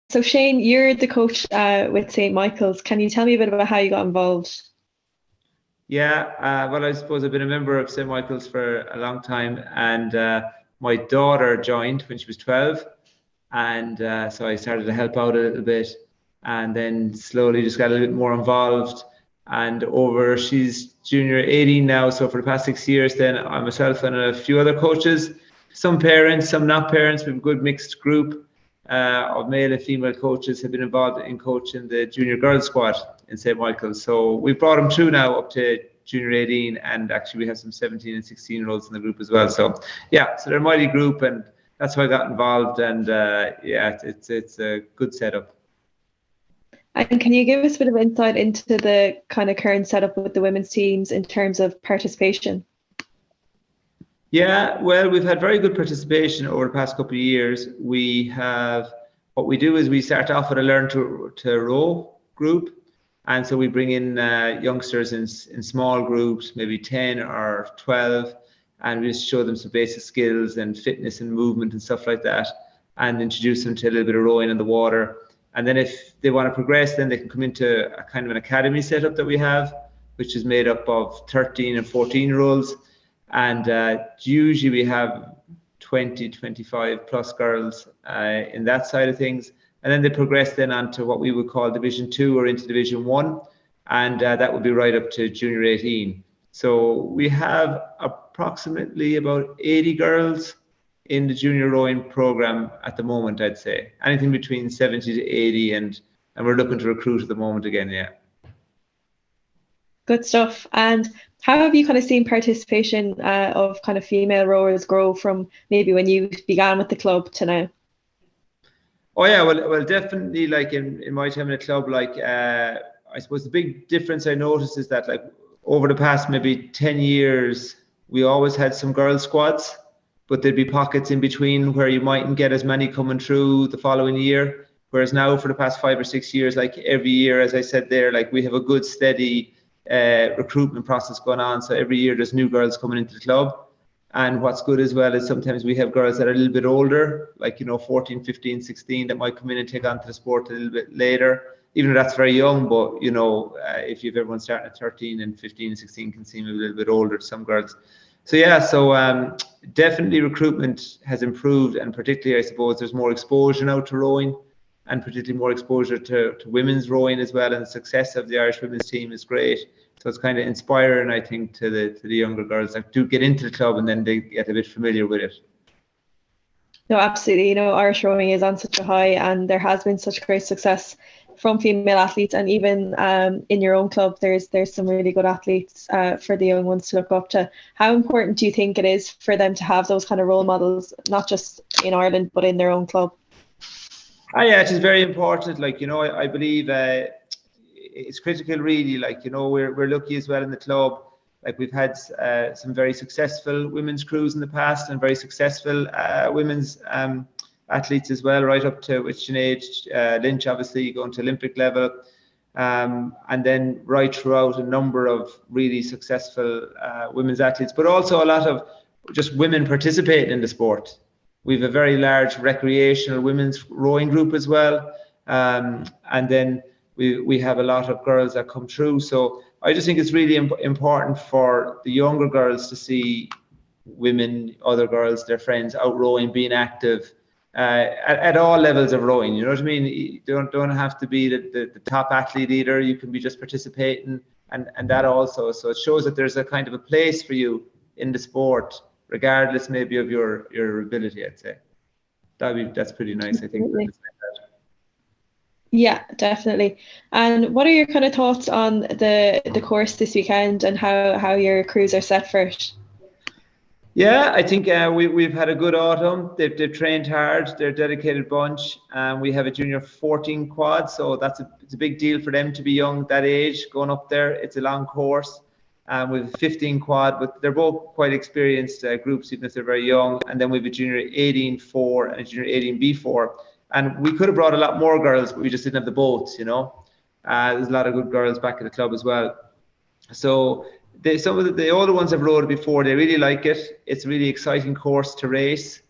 So Shane, you're the coach with St. Michael's. Can you tell me a bit about how you got involved? Yeah, well, I suppose I've been a member of St. Michael's for a long time, and my daughter joined when she was 12, and so I started to help out a little bit, and then slowly just got a little bit more involved. And she's junior 18 now, so for the past 6 years, then I myself and a few other coaches, some parents, some not parents, we have a good mixed group of male and female coaches have been involved in coaching the junior girls squad in St. Michael's. So we've brought them through now up to junior 18, and actually we have some 17 and 16-year-olds in the group as well. So yeah, so they're a mighty group, and that's how I got involved. And yeah, it's a good setup. And can you give us a bit of insight into the kind of current setup with the women's teams in terms of participation? Yeah, well, we've had very good participation over the past couple of years. What we do is we start off with a learn to row group. And so we bring in youngsters in small groups, maybe 10 or 12, and we just show them some basic skills and fitness and movement and stuff like that, and introduce them to a little bit of rowing in the water. And then if they want to progress, then they can come into a kind of an academy setup that we have, which is made up of 13 and 14-year-olds. And usually we have 20, 25 plus girls in that side of things. And then they progress then onto what we would call Division 2 or into Division 1. And that would be right up to junior 18. So we have approximately about 80 girls in the junior rowing program at the moment, I'd say. Anything between 70 to 80, and we're looking to recruit at the moment again, yeah. Good stuff. And how have you kind of seen participation of kind of female rowers grow from maybe when you began with the club to now? Oh yeah, well, definitely. Like in my time in the club, like I suppose the big difference I noticed is that like over the past maybe 10 years, we always had some girls squads, but there'd be pockets in between where you mightn't get as many coming through the following year. Whereas now for the past 5 or 6 years, like every year, as I said there, like we have a good steady recruitment process going on. So every year there's new girls coming into the club. And what's good as well is sometimes we have girls that are a little bit older, like, 14, 15, 16, that might come in and take on to the sport a little bit later, even though that's very young. But, if you've everyone starting at 13 and 15 and 16 can seem a little bit older to some girls. So, yeah, definitely recruitment has improved. And particularly, I suppose, there's more exposure now to rowing, and particularly more exposure to women's rowing as well. And the success of the Irish women's team is great. So it's kind of inspiring, I think, to the younger girls that do get into the club and then they get a bit familiar with it. No, absolutely. Irish rowing is on such a high, and there has been such great success from female athletes, and even in your own club, there's some really good athletes for the young ones to look up to. How important do you think it is for them to have those kind of role models, not just in Ireland, but in their own club? Yeah, it is very important. Like, I believe it's critical, really. Like, we're lucky as well in the club. Like, we've had some very successful women's crews in the past, and very successful women's athletes as well, right up to Sinead Lynch, obviously going to Olympic level, and then right throughout a number of really successful women's athletes, but also a lot of just women participating in the sport. We have a very large recreational women's rowing group as well, and then we have a lot of girls that come through. So I just think it's really important for the younger girls to see women, other girls, their friends out rowing, being active at all levels of rowing. You know what I mean? You don't have to be the top athlete either. You can be just participating, and that also. So it shows that there's a kind of a place for you in the sport, regardless maybe of your ability, I'd say. That's pretty nice, I think. Yeah, definitely. And what are your kind of thoughts on the course this weekend, and how your crews are set for it? Yeah, I think we've had a good autumn. They've trained hard. They're a dedicated bunch. We have a junior 14 quad, so it's a big deal for them to be young, that age, going up there. It's a long course. We have a 15 quad, but they're both quite experienced groups, even if they're very young. And then we have a junior 18-4 and a junior 18B4. And we could have brought a lot more girls, but we just didn't have the boats, There's a lot of good girls back at the club as well. So some of the older ones have rowed it before. They really like it. It's a really exciting course to race.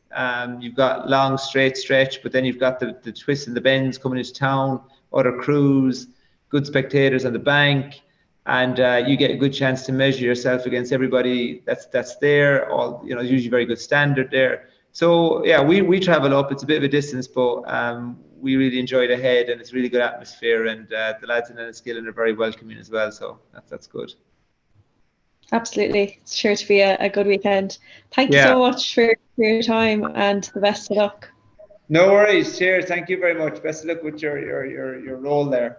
You've got long straight stretch, but then you've got the twists and the bends coming into town, other crews, good spectators on the bank, and you get a good chance to measure yourself against everybody that's there. All usually very good standard there. So yeah, we travel up. It's a bit of a distance, but we really enjoy the head, and it's really good atmosphere, and the lads in Enniskillen are very welcoming as well. So that's good. Absolutely. It's sure to be a good weekend. Thank you so much for your time, and the best of luck. No worries. Cheers. Thank you very much. Best of luck with your role there.